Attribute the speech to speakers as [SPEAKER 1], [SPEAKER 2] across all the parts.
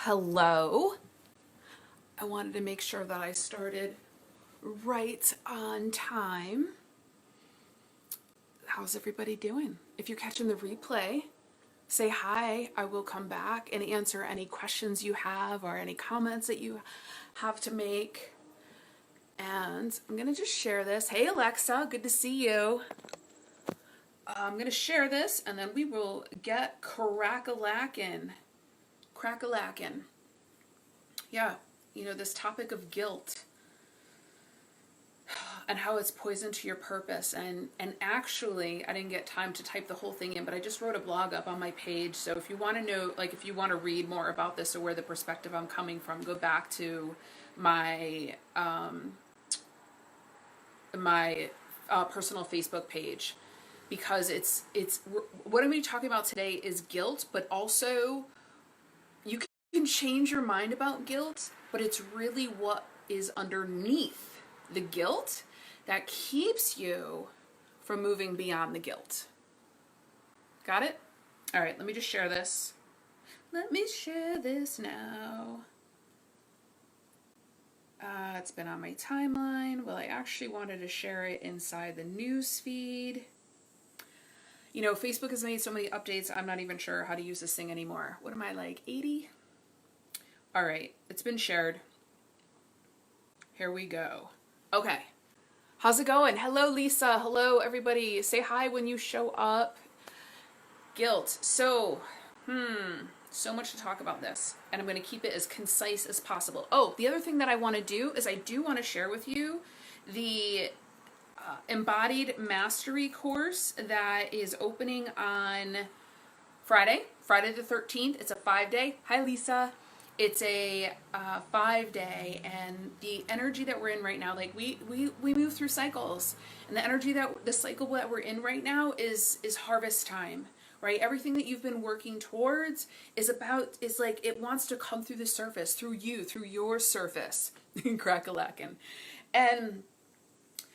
[SPEAKER 1] Hello. I wanted to make sure that I started right on time. How's everybody doing? If you're catching the replay, say hi. I will come back and answer any questions you have or any comments that you have to make. And I'm going to just share this. Hey, Alexa, good to see you. I'm going to share this and then we will get crack-a-lackin'. Crack-a-lackin'. Yeah, this topic of guilt and how it's poison to your purpose. And actually, I didn't get time to type the whole thing in, but I just wrote a blog up on my page. So if you want to know, if you want to read more about this or where the perspective I'm coming from, go back to my personal Facebook page, because it's what I'm going to be talking about today is guilt, but also you can change your mind about guilt, but it's really what is underneath the guilt that keeps you from moving beyond the guilt. Got it? All right, let me just share this. Let me share this now. It's been on my timeline. Well, I actually wanted to share it inside the news feed. Facebook has made so many updates, I'm not even sure how to use this thing anymore. What am I, like 80? All right, it's been shared. Here we go. Okay, how's it going? Hello, Lisa. Hello, everybody. Say hi when you show up. Guilt. So much to talk about this, and I'm going to keep it as concise as possible. Oh, the other thing that I want to do is I do want to share with you the Embodied Mastery course that is opening on Friday the 13th. It's a 5-day. Hi, Lisa. It's a 5-day, and the energy that we're in right now, we move through cycles, and the cycle that we're in right now is harvest time, right? Everything that you've been working towards is it wants to come through the surface, through your surface, crack-a-lackin'. And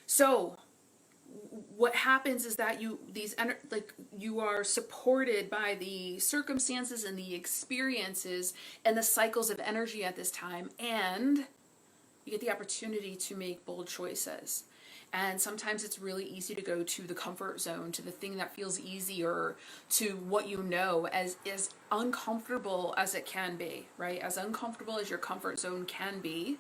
[SPEAKER 1] so what happens is that you are supported by the circumstances and the experiences and the cycles of energy at this time, and you get the opportunity to make bold choices. And sometimes it's really easy to go to the comfort zone, to the thing that feels easier, to what you know, as uncomfortable as it can be, right? As uncomfortable as your comfort zone can be,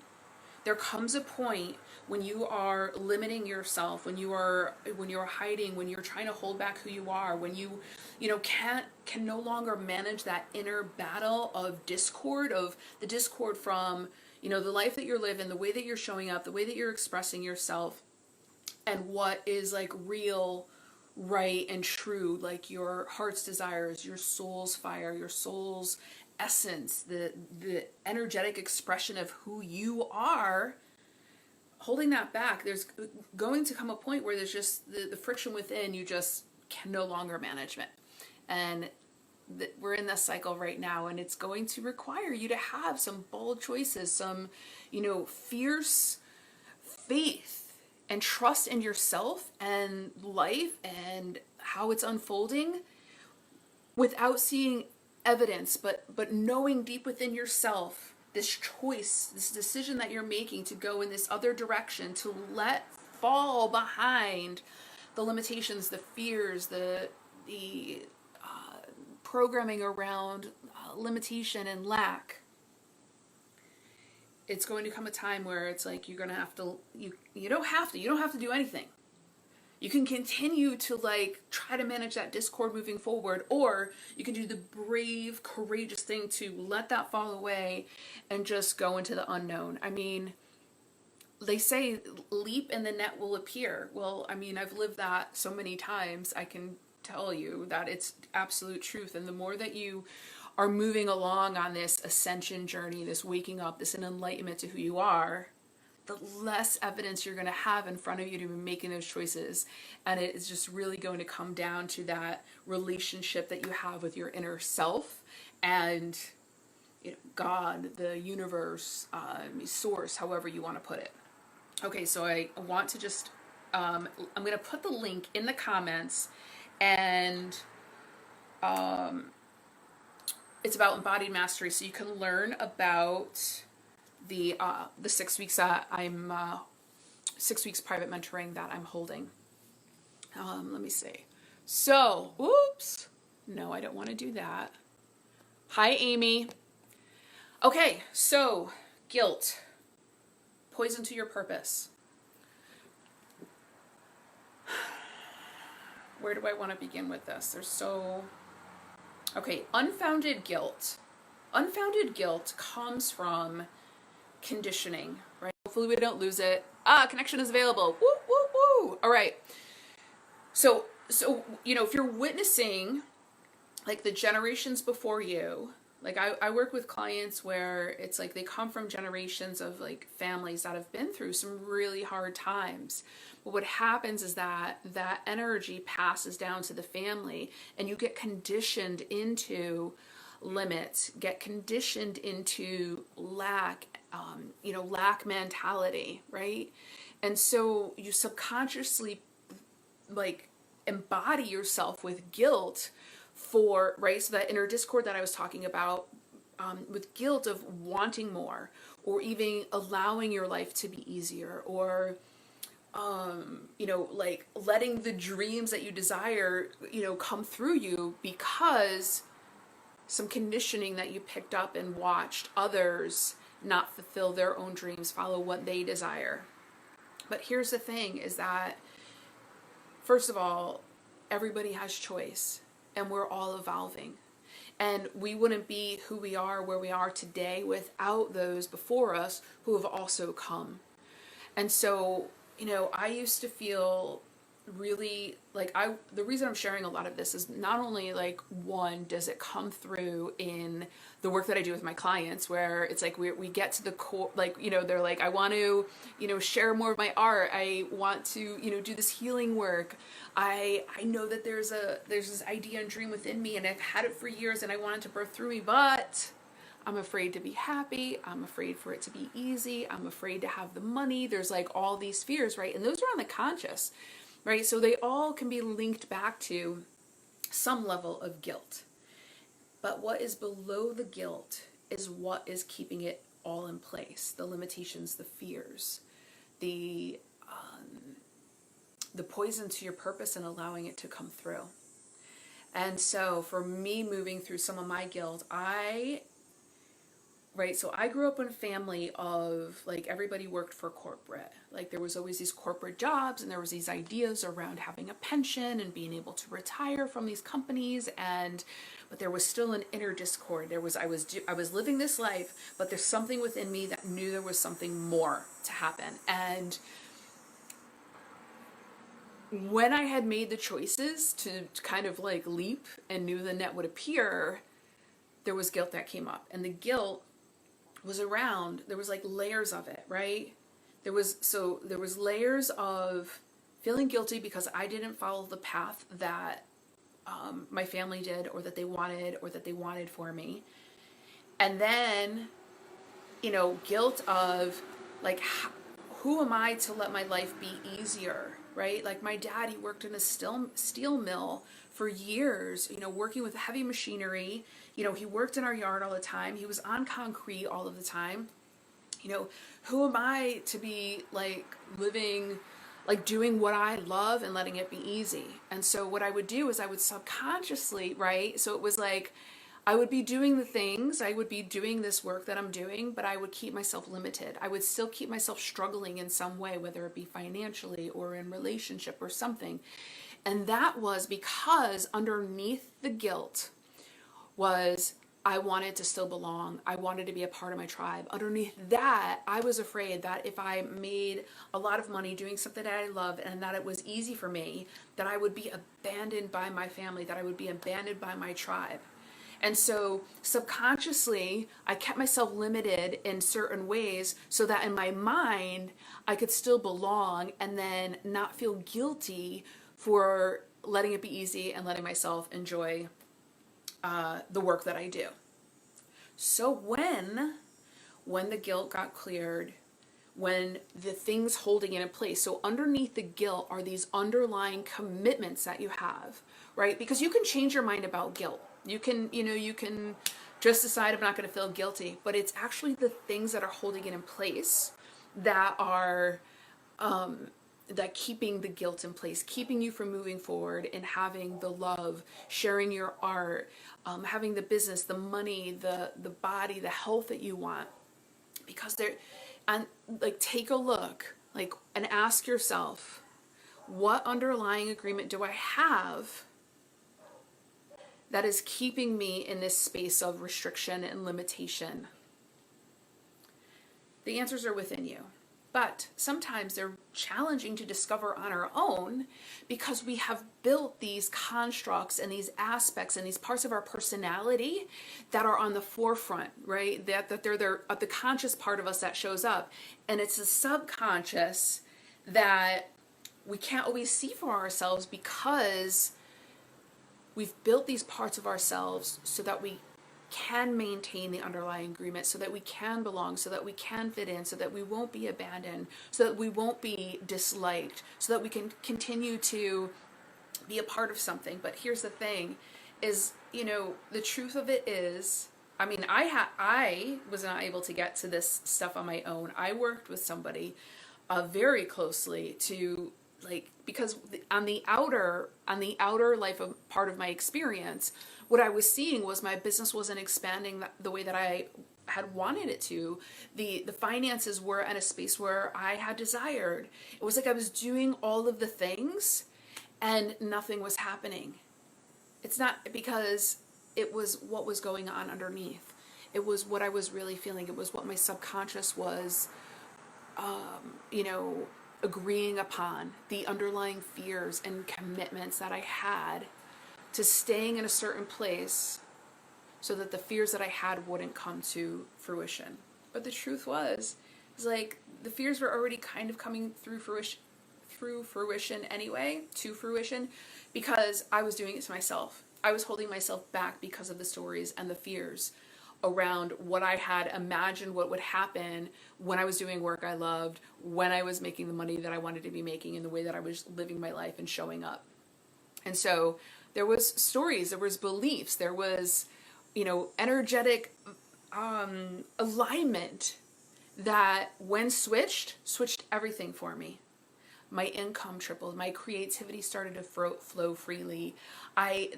[SPEAKER 1] there comes a point when you are limiting yourself, when you're hiding, when you're trying to hold back who you are, when you can no longer manage that inner battle of discord, from the life that you're living, the way that you're showing up, the way that you're expressing yourself, and what is real, right, and true, your heart's desires, your soul's fire, your soul's essence, the energetic expression of who you are. Holding that back, there's going to come a point where there's just the friction within, you just can no longer manage it. And we're in this cycle right now, and it's going to require you to have some bold choices, some fierce faith and trust in yourself and life and how it's unfolding, without seeing evidence, but knowing deep within yourself, this choice, this decision that you're making to go in this other direction, to let fall behind the limitations, the fears, the programming around limitation and lack. It's going to come a time where it's you're going to have to, you don't have to do anything. You can continue to try to manage that discord moving forward, or you can do the brave, courageous thing to let that fall away and just go into the unknown. I mean, they say leap and the net will appear. Well, I mean, I've lived that so many times. I can tell you that it's absolute truth. And the more that you are moving along on this ascension journey, this waking up, this enlightenment to who you are, the less evidence you're going to have in front of you to be making those choices. And it is just really going to come down to that relationship that you have with your inner self and God, the universe, source, however you want to put it. Okay, so I want to just, I'm going to put the link in the comments, and it's about embodied mastery. So you can learn about the 6 weeks that I'm 6 weeks private mentoring that I'm holding. Let me see. So, oops. No, I don't want to do that. Hi, Amy. Okay, so guilt. Poison to your purpose. Where do I want to begin with this? Okay, unfounded guilt. Unfounded guilt comes from conditioning, right? Hopefully we don't lose it. Connection is available. Woo, woo, woo. All right. So, if you're witnessing like the generations before you, like I work with clients where it's like they come from generations of like families that have been through some really hard times. But what happens is that energy passes down to the family, and you get conditioned into limits, get conditioned into lack, lack mentality, right? And so you subconsciously like embody yourself with guilt for, right? So that inner discord that I was talking about, with guilt of wanting more, or even allowing your life to be easier, or, like letting the dreams that you desire, come through you because some conditioning that you picked up and watched others not fulfill their own dreams, follow what they desire. But here's the thing is that, first of all, everybody has choice, and we're all evolving. And we wouldn't be who we are, where we are today, without those before us who have also come. And so, I used to feel really like the reason I'm sharing a lot of this is not only like, one, does it come through in the work that I do with my clients, where it's like we get to the core, like, they're like, I want to, share more of my art. I want to, do this healing work. I know that there's this idea and dream within me, and I've had it for years, and I want it to birth through me, but I'm afraid to be happy. I'm afraid for it to be easy. I'm afraid to have the money. There's like all these fears, right? And those are on the conscious, right? So they all can be linked back to some level of guilt. But what is below the guilt is what is keeping it all in place. The limitations, the fears, the poison to your purpose, and allowing it to come through. And so for me, moving through some of my guilt, so I grew up in a family of like everybody worked for corporate. Like there was always these corporate jobs, and there was these ideas around having a pension and being able to retire from these companies, but there was still an inner discord. I was living this life, but there's something within me that knew there was something more to happen. And when I had made the choices to kind of like leap and knew the net would appear, there was guilt that came up. And the guilt was around, there was like layers of it, right? There was layers of feeling guilty because I didn't follow the path that my family did, or that they wanted for me. And then, guilt of like, who am I to let my life be easier, right? Like my dad, he worked in a steel mill for years, working with heavy machinery. He worked in our yard all the time. He was on concrete all of the time. Who am I to be like living, like doing what I love and letting it be easy? And so what I would do is I would subconsciously, right? So it was like, I would be doing the things, I would be doing this work that I'm doing, but I would keep myself limited. I would still keep myself struggling in some way, whether it be financially or in relationship or something. And that was because underneath the guilt was, I wanted to still belong. I wanted to be a part of my tribe. Underneath that, I was afraid that if I made a lot of money doing something that I love and that it was easy for me, that I would be abandoned by my family, that I would be abandoned by my tribe. And so subconsciously, I kept myself limited in certain ways so that in my mind, I could still belong and then not feel guilty for letting it be easy and letting myself enjoy the work that I do. So when the guilt got cleared, when the things holding it in place, so underneath the guilt are these underlying commitments that you have, right? Because you can change your mind about guilt. You can just decide I'm not going to feel guilty. But it's actually the things that are holding it in place that are that keeping the guilt in place, keeping you from moving forward and having the love, sharing your art, having the business, the money, the body, the health that you want. Because and like, take a look, like, and ask yourself, what underlying agreement do I have that is keeping me in this space of restriction and limitation? The answers are within you. But sometimes they're challenging to discover on our own because we have built these constructs and these aspects and these parts of our personality that are on the forefront, right? That they're the conscious part of us that shows up. And it's the subconscious that we can't always see for ourselves because we've built these parts of ourselves so that we can maintain the underlying agreement, so that we can belong, so that we can fit in, so that we won't be abandoned, so that we won't be disliked, so that we can continue to be a part of something. But here's the thing is, the truth of it is, I mean, I was not able to get to this stuff on my own. I worked with somebody very closely to, like, because on the outer life of part of my experience, what I was seeing was my business wasn't expanding the way that I had wanted it to. The finances were at a space where I had desired. It was like I was doing all of the things and nothing was happening. It's not because it was what was going on underneath. It was what I was really feeling. It was what my subconscious was, agreeing upon, the underlying fears and commitments that I had to staying in a certain place so that the fears that I had wouldn't come to fruition. But the truth was like the fears were already kind of coming through fruition anyway, because I was doing it to myself. I was holding myself back because of the stories and the fears around what I had imagined what would happen when I was doing work I loved, when I was making the money that I wanted to be making, in the way that I was living my life and showing up. And so there was stories, there was beliefs, there was, energetic alignment that when switched everything for me. My income tripled. My creativity started to flow freely. I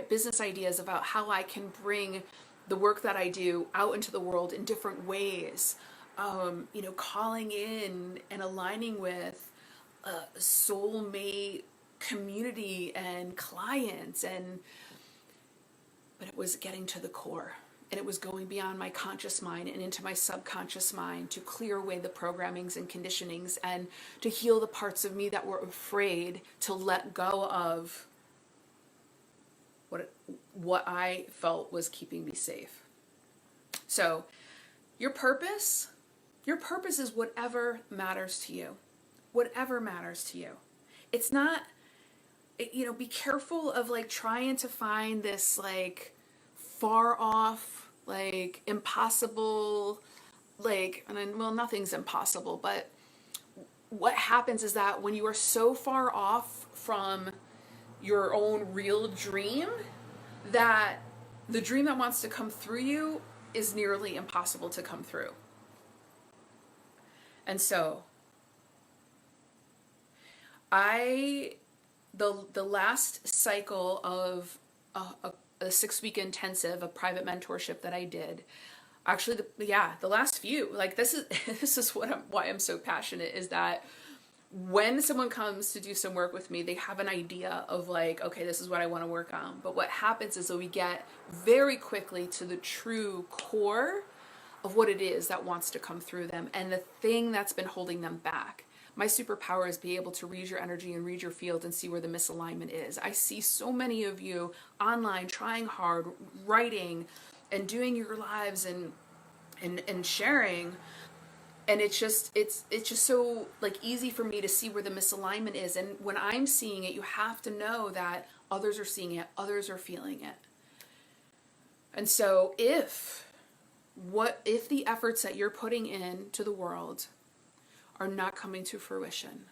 [SPEAKER 1] business ideas about how I can bring the work that I do out into the world in different ways. Calling in and aligning with a soulmate community and clients, but it was getting to the core, and it was going beyond my conscious mind and into my subconscious mind to clear away the programmings and conditionings and to heal the parts of me that were afraid to let go of what I felt was keeping me safe. So your purpose is whatever matters to you. Whatever matters to you. It's not, be careful of like trying to find this like far off, like impossible, nothing's impossible, but what happens is that when you are so far off from your own real dream, that the dream that wants to come through you is nearly impossible to come through. And so the last cycle of a 6-week intensive, a private mentorship that I did, actually the last few, like this is why I'm so passionate, is that when someone comes to do some work with me, they have an idea of like, okay, this is what I want to work on. But what happens is that we get very quickly to the true core of what it is that wants to come through them and the thing that's been holding them back. My superpower is be able to read your energy and read your field and see where the misalignment is. I see so many of you online trying hard, writing and doing your lives and sharing. And it's just so like easy for me to see where the misalignment is. And when I'm seeing it, you have to know that others are seeing it, others are feeling it. And so if the efforts that you're putting into the world are not coming to fruition,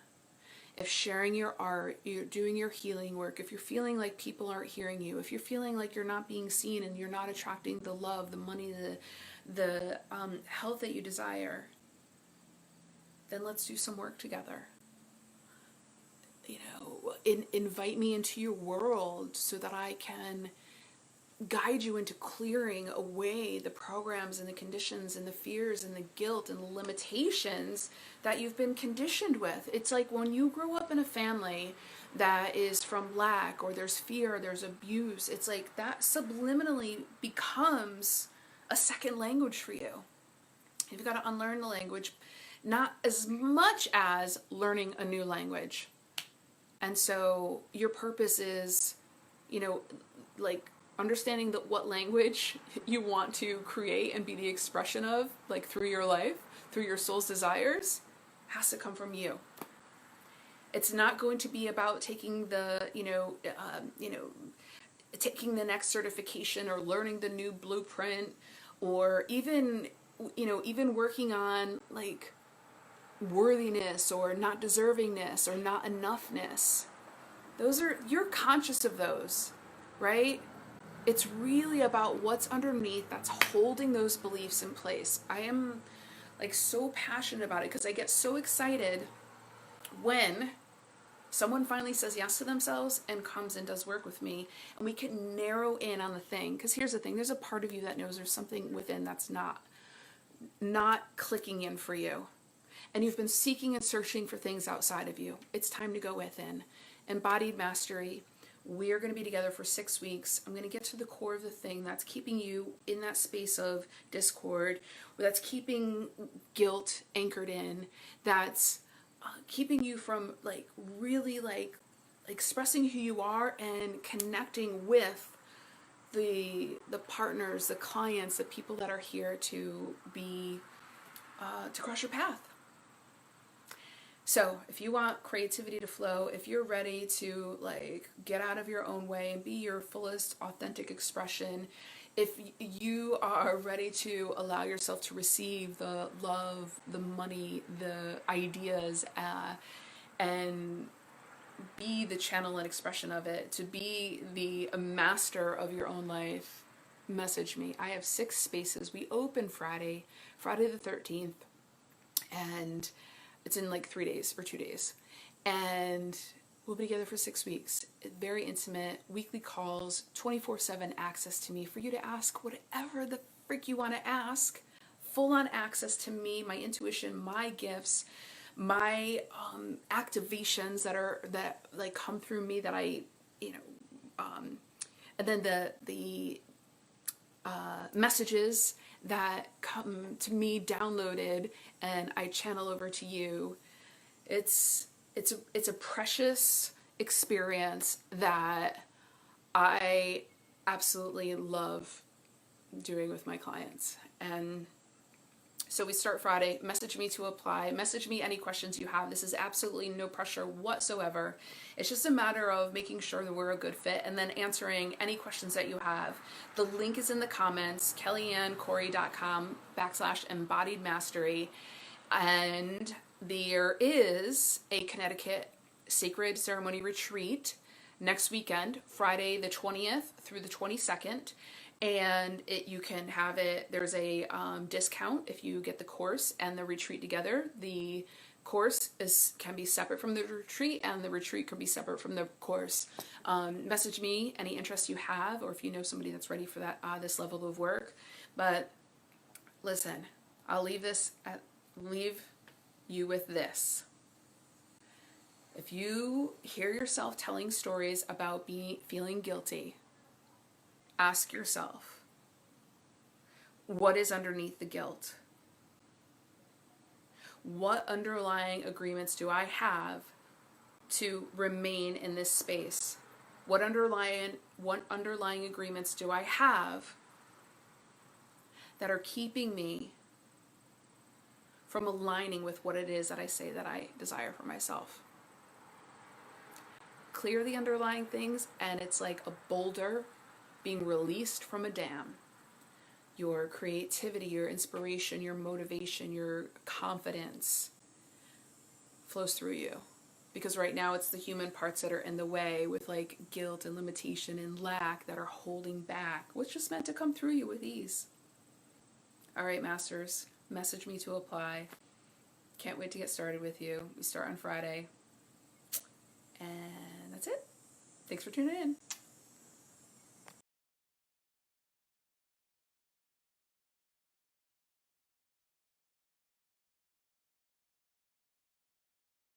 [SPEAKER 1] if sharing your art, you're doing your healing work, if you're feeling like people aren't hearing you, if you're feeling like you're not being seen and you're not attracting the love, the money, the health that you desire, then let's do some work together. You know, invite me into your world so that I can guide you into clearing away the programs and the conditions and the fears and the guilt and the limitations that you've been conditioned with. It's like when you grow up in a family that is from lack, or there's fear, there's abuse, it's like that subliminally becomes a second language for you. You've got to unlearn the language, not as much as learning a new language. And so your purpose is, you know, like understanding that what language you want to create and be the expression of, like through your life, through your soul's desires, has to come from you. It's not going to be about taking the, taking the next certification or learning the new blueprint, or even working on like worthiness or not deservingness or not enoughness. You're conscious of those, right? It's really about what's underneath that's holding those beliefs in place. I am like so passionate about it because I get so excited when someone finally says yes to themselves and comes and does work with me, and we can narrow in on the thing. Because here's the thing, there's a part of you that knows there's something within that's not clicking in for you. And you've been seeking and searching for things outside of you. It's time to go within. Embodied Mastery. We're going to be together for 6 weeks. I'm going to get to the core of the thing that's keeping you in that space of discord, that's keeping guilt anchored in, that's keeping you from like really like expressing who you are and connecting with the partners, the clients, the people that are here to be to cross your path. So if you want creativity to flow, if you're ready to like get out of your own way and be your fullest authentic expression, if you are ready to allow yourself to receive the love, the money, the ideas, and be the channel and expression of it, to be the master of your own life, message me. I have 6 spaces. We open Friday the 13th, and it's in like 3 days or 2 days. And we'll be together for 6 weeks. Very intimate, weekly calls, 24/7 access to me for you to ask whatever the frick you want to ask. Full on access to me, my intuition, my gifts, my activations that like come through me that I, and then the messages that come to me downloaded and I channel over to you. It's a precious experience that I absolutely love doing with my clients. And so we start Friday. Message me to apply. Message me any questions you have. This is absolutely no pressure whatsoever. It's just a matter of making sure that we're a good fit and then answering any questions that you have. The link is in the comments, kellyannecorey.com/embodied mastery. And there is a Connecticut Sacred Ceremony Retreat next weekend, Friday the 20th through the 22nd. And you can have it, there's a discount if you get the course and the retreat together. The course can be separate from the retreat, and the retreat can be separate from the course. Message me any interest you have, or if you know somebody that's ready for that this level of work. But listen, I'll leave you with this. If you hear yourself telling stories about feeling guilty, ask yourself, what is underneath the guilt? What underlying agreements do I have to remain in this space? What underlying agreements do I have that are keeping me from aligning with what it is that I say that I desire for myself? Clear the underlying things, and it's like a boulder being released from a dam. Your creativity, your inspiration, your motivation, your confidence flows through you Because right now it's the human parts that are in the way with like guilt and limitation and lack that are holding back what's just meant to come through you with ease. All right, Masters, message me to apply. Can't wait to get started with you. We start on Friday. And that's it. Thanks for tuning in.